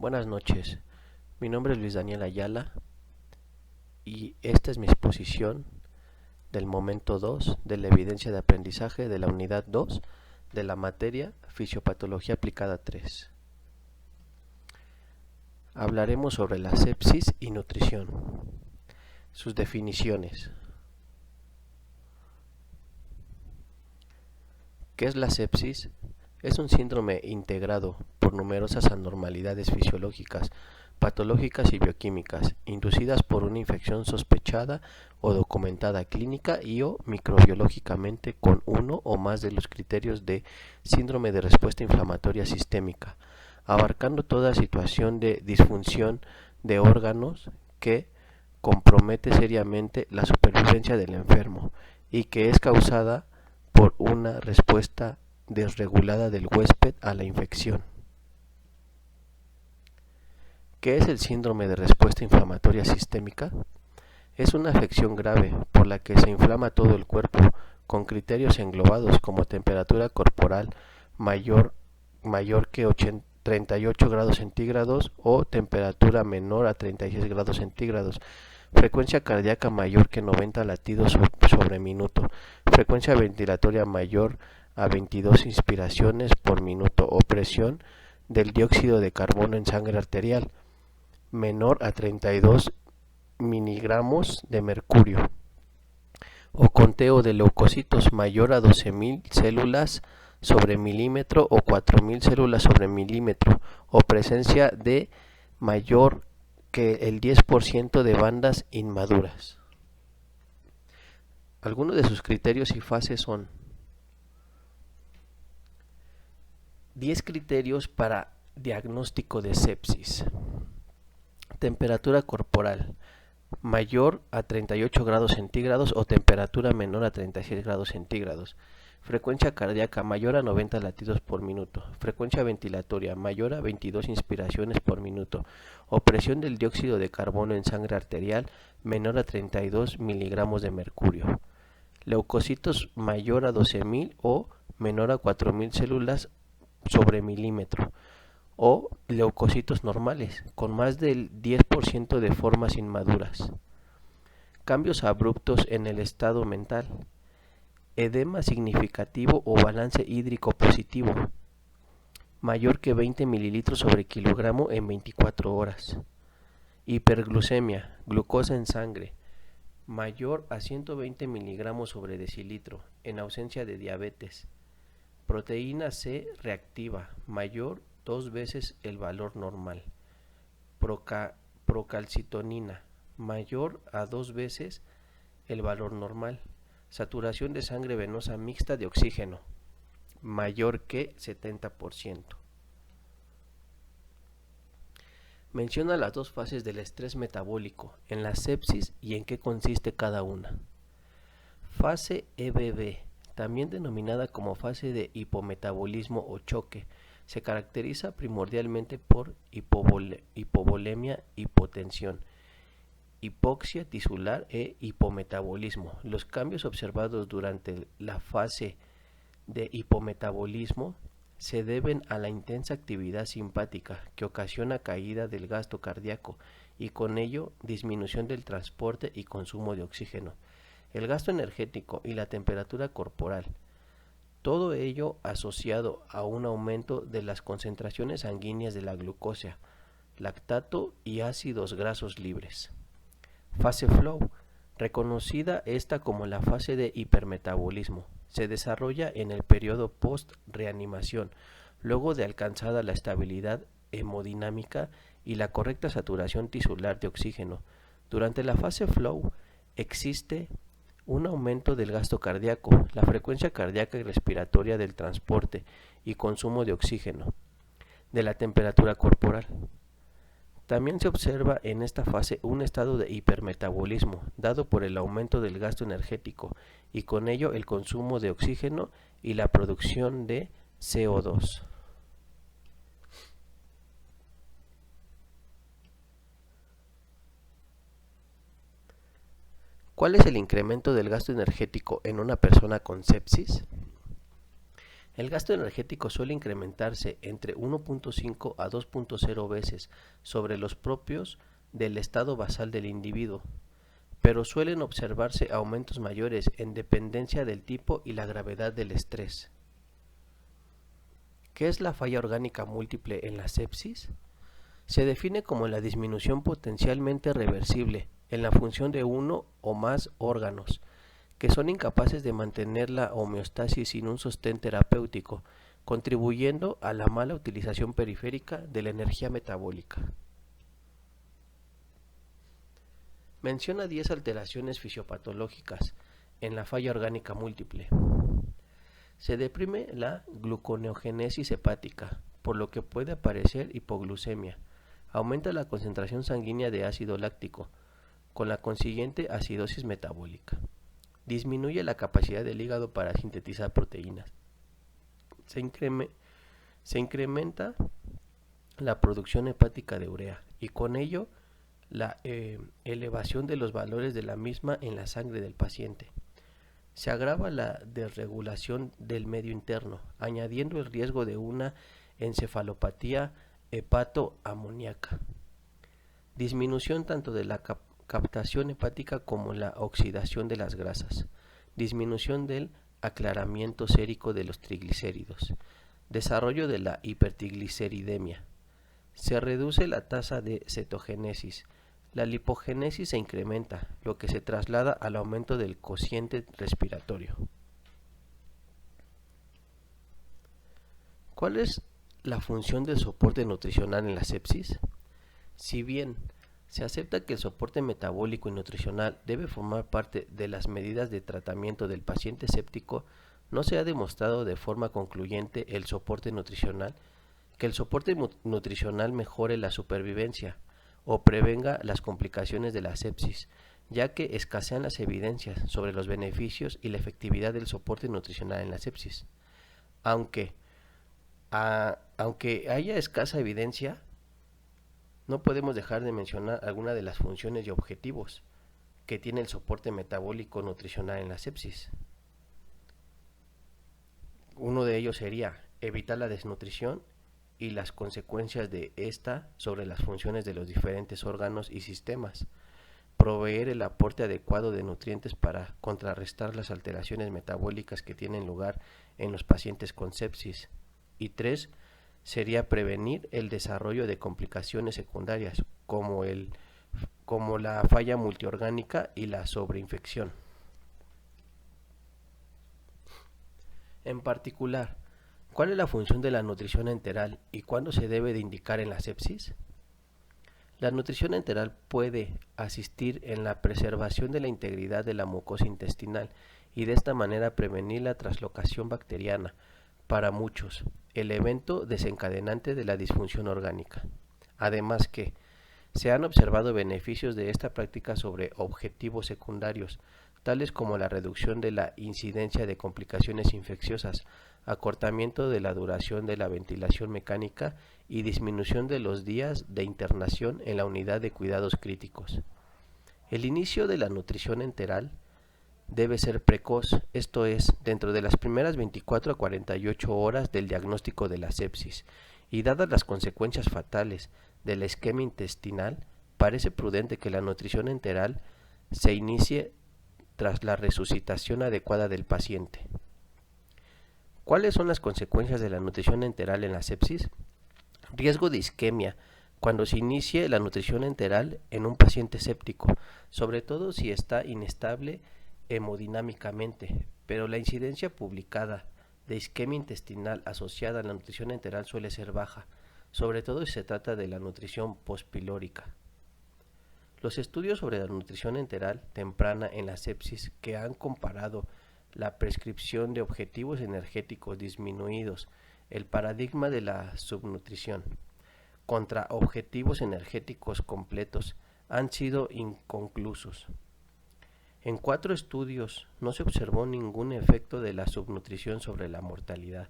Buenas noches, mi nombre es Luis Daniel Ayala y esta es mi exposición del momento 2 de la evidencia de aprendizaje de la unidad 2 de la materia Fisiopatología aplicada 3. Hablaremos sobre la sepsis y nutrición, sus definiciones. ¿Qué es la sepsis? Es un síndrome integrado por numerosas anormalidades fisiológicas, patológicas y bioquímicas, inducidas por una infección sospechada o documentada clínica y o microbiológicamente con uno o más de los criterios de síndrome de respuesta inflamatoria sistémica, abarcando toda situación de disfunción de órganos que compromete seriamente la supervivencia del enfermo y que es causada por una respuesta desregulada del huésped a la infección. ¿Qué es el síndrome de respuesta inflamatoria sistémica? Es una afección grave por la que se inflama todo el cuerpo, con criterios englobados como temperatura corporal mayor que 38 grados centígrados o temperatura menor a 36 grados centígrados, frecuencia cardíaca mayor que 90 latidos sobre minuto, frecuencia ventilatoria mayor a 22 inspiraciones por minuto o presión del dióxido de carbono en sangre arterial menor a 32 miligramos de mercurio o conteo de leucocitos mayor a 12.000 células sobre milímetro o 4.000 células sobre milímetro o presencia de mayor que el 10% de bandas inmaduras. Algunos de sus criterios y fases son 10 criterios para diagnóstico de sepsis. Temperatura corporal mayor a 38 grados centígrados o temperatura menor a 36 grados centígrados. Frecuencia cardíaca mayor a 90 latidos por minuto. Frecuencia ventilatoria mayor a 22 inspiraciones por minuto. O presión del dióxido de carbono en sangre arterial menor a 32 miligramos de mercurio. Leucocitos mayor a 12.000 o menor a 4.000 células sobre milímetro. O leucocitos normales, con más del 10% de formas inmaduras. Cambios abruptos en el estado mental. Edema significativo o balance hídrico positivo, mayor que 20 mililitros sobre kilogramo en 24 horas. Hiperglucemia, glucosa en sangre, mayor a 120 miligramos sobre decilitro, en ausencia de diabetes. Proteína C reactiva, mayor 2 veces el valor normal. Procalcitonina, mayor a 2 veces el valor normal. Saturación de sangre venosa mixta de oxígeno, mayor que 70%. Menciona las dos fases del estrés metabólico en la sepsis y en qué consiste cada una. Fase EBB, también denominada como fase de hipometabolismo o choque, se caracteriza primordialmente por hipovolemia, hipotensión, hipoxia tisular e hipometabolismo. Los cambios observados durante la fase de hipometabolismo se deben a la intensa actividad simpática que ocasiona caída del gasto cardíaco y con ello disminución del transporte y consumo de oxígeno, el gasto energético y la temperatura corporal. Todo ello asociado a un aumento de las concentraciones sanguíneas de la glucosa, lactato y ácidos grasos libres. Fase flow, reconocida esta como la fase de hipermetabolismo, se desarrolla en el periodo post-reanimación, luego de alcanzada la estabilidad hemodinámica y la correcta saturación tisular de oxígeno. Durante la fase flow existe un aumento del gasto cardíaco, la frecuencia cardíaca y respiratoria del transporte y consumo de oxígeno, de la temperatura corporal. También se observa en esta fase un estado de hipermetabolismo, dado por el aumento del gasto energético y con ello el consumo de oxígeno y la producción de CO2. ¿Cuál es el incremento del gasto energético en una persona con sepsis? El gasto energético suele incrementarse entre 1.5 a 2.0 veces sobre los propios del estado basal del individuo, pero suelen observarse aumentos mayores en dependencia del tipo y la gravedad del estrés. ¿Qué es la falla orgánica múltiple en la sepsis? Se define como la disminución potencialmente reversible en la función de uno o más órganos, que son incapaces de mantener la homeostasis sin un sostén terapéutico, contribuyendo a la mala utilización periférica de la energía metabólica. Menciona 10 alteraciones fisiopatológicas en la falla orgánica múltiple. Se deprime la gluconeogénesis hepática, por lo que puede aparecer hipoglucemia. Aumenta la concentración sanguínea de ácido láctico, con la consiguiente acidosis metabólica. Disminuye la capacidad del hígado para sintetizar proteínas. Se incrementa la producción hepática de urea y con ello la elevación de los valores de la misma en la sangre del paciente. Se agrava la desregulación del medio interno, añadiendo el riesgo de una encefalopatía hepatoamoníaca. Disminución tanto de la captación hepática como la oxidación de las grasas. Disminución del aclaramiento sérico de los triglicéridos. Desarrollo de la hipertrigliceridemia. Se reduce la tasa de cetogénesis. La lipogénesis se incrementa, lo que se traslada al aumento del cociente respiratorio. ¿Cuál es la función del soporte nutricional en la sepsis? Si bien se acepta que el soporte metabólico y nutricional debe formar parte de las medidas de tratamiento del paciente séptico, no se ha demostrado de forma concluyente que el soporte nutricional mejore la supervivencia o prevenga las complicaciones de la sepsis, ya que escasean las evidencias sobre los beneficios y la efectividad del soporte nutricional en la sepsis. Aunque haya escasa evidencia, no podemos dejar de mencionar algunas de las funciones y objetivos que tiene el soporte metabólico nutricional en la sepsis. Uno de ellos sería evitar la desnutrición y las consecuencias de esta sobre las funciones de los diferentes órganos y sistemas, proveer el aporte adecuado de nutrientes para contrarrestar las alteraciones metabólicas que tienen lugar en los pacientes con sepsis, y 3, sería prevenir el desarrollo de complicaciones secundarias como la falla multiorgánica y la sobreinfección. En particular, ¿cuál es la función de la nutrición enteral y cuándo se debe de indicar en la sepsis? La nutrición enteral puede asistir en la preservación de la integridad de la mucosa intestinal y de esta manera prevenir la translocación bacteriana, para muchos, el evento desencadenante de la disfunción orgánica. Además que se han observado beneficios de esta práctica sobre objetivos secundarios, tales como la reducción de la incidencia de complicaciones infecciosas, acortamiento de la duración de la ventilación mecánica y disminución de los días de internación en la unidad de cuidados críticos. El inicio de la nutrición enteral debe ser precoz, esto es, dentro de las primeras 24 a 48 horas del diagnóstico de la sepsis, y dadas las consecuencias fatales de la isquemia intestinal, parece prudente que la nutrición enteral se inicie tras la resucitación adecuada del paciente. ¿Cuáles son las consecuencias de la nutrición enteral en la sepsis? Riesgo de isquemia cuando se inicie la nutrición enteral en un paciente séptico, sobre todo si está inestable hemodinámicamente, pero la incidencia publicada de isquemia intestinal asociada a la nutrición enteral suele ser baja, sobre todo si se trata de la nutrición postpilórica. Los estudios sobre la nutrición enteral temprana en la sepsis que han comparado la prescripción de objetivos energéticos disminuidos, el paradigma de la subnutrición, contra objetivos energéticos completos han sido inconclusos. En 4 estudios no se observó ningún efecto de la subnutrición sobre la mortalidad.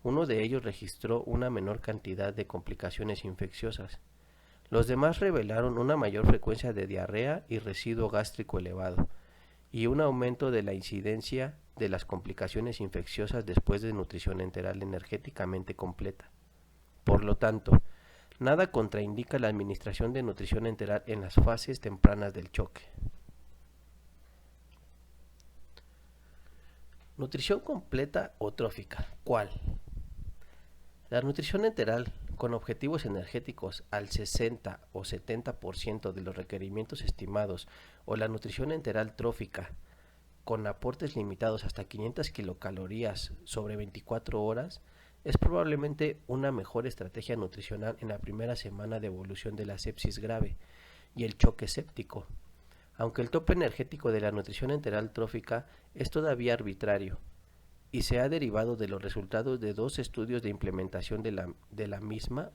Uno de ellos registró una menor cantidad de complicaciones infecciosas. Los demás revelaron una mayor frecuencia de diarrea y residuo gástrico elevado, y un aumento de la incidencia de las complicaciones infecciosas después de nutrición enteral energéticamente completa. Por lo tanto, nada contraindica la administración de nutrición enteral en las fases tempranas del choque. Nutrición completa o trófica. ¿Cuál? La nutrición enteral con objetivos energéticos al 60 o 70% de los requerimientos estimados o la nutrición enteral trófica con aportes limitados hasta 500 kilocalorías sobre 24 horas es probablemente una mejor estrategia nutricional en la primera semana de evolución de la sepsis grave y el choque séptico, aunque el tope energético de la nutrición enteral trófica es todavía arbitrario y se ha derivado de los resultados de 2 estudios de implementación de la misma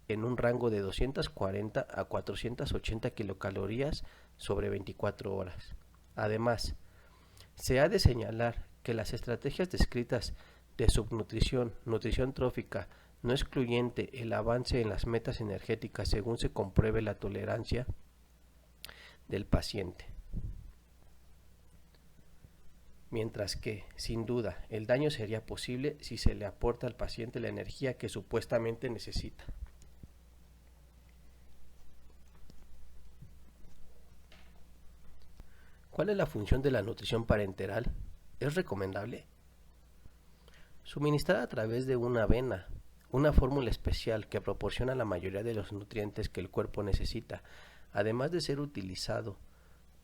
en un rango de 240 a 480 kilocalorías sobre 24 horas. Además, se ha de señalar que las estrategias descritas de subnutrición, nutrición trófica, no excluyente el avance en las metas energéticas según se compruebe la tolerancia del paciente. Mientras que, sin duda, el daño sería posible si se le aporta al paciente la energía que supuestamente necesita. ¿Cuál es la función de la nutrición parenteral? ¿Es recomendable? Suministrar a través de una avena, una fórmula especial que proporciona la mayoría de los nutrientes que el cuerpo necesita, además de ser utilizado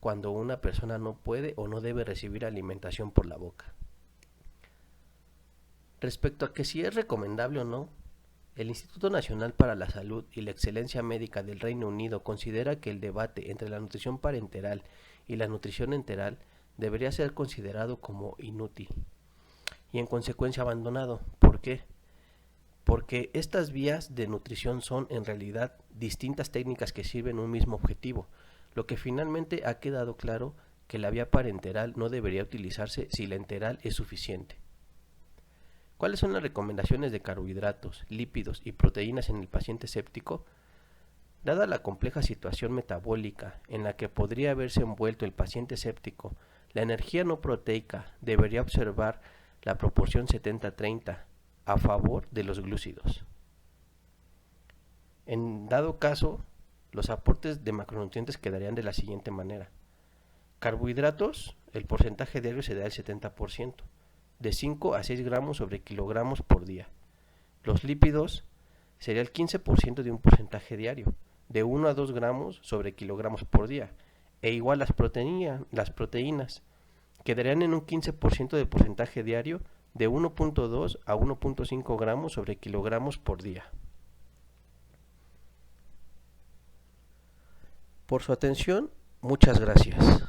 cuando una persona no puede o no debe recibir alimentación por la boca. Respecto a que si es recomendable o no, el Instituto Nacional para la Salud y la Excelencia Médica del Reino Unido considera que el debate entre la nutrición parenteral y la nutrición enteral debería ser considerado como inútil y en consecuencia abandonado. ¿Por qué? Porque estas vías de nutrición son en realidad distintas técnicas que sirven un mismo objetivo, lo que finalmente ha quedado claro que la vía parenteral no debería utilizarse si la enteral es suficiente. ¿Cuáles son las recomendaciones de carbohidratos, lípidos y proteínas en el paciente séptico? Dada la compleja situación metabólica en la que podría haberse envuelto el paciente séptico, la energía no proteica debería observar la proporción 70-30 a favor de los glúcidos. En dado caso, los aportes de macronutrientes quedarían de la siguiente manera. Carbohidratos, el porcentaje diario se da el 70%, de 5 a 6 gramos sobre kilogramos por día. Los lípidos sería el 15% de un porcentaje diario, de 1 a 2 gramos sobre kilogramos por día, e igual las proteínas, quedarían en un 15% de porcentaje diario, de 1.2 a 1.5 gramos sobre kilogramos por día. Por su atención, muchas gracias.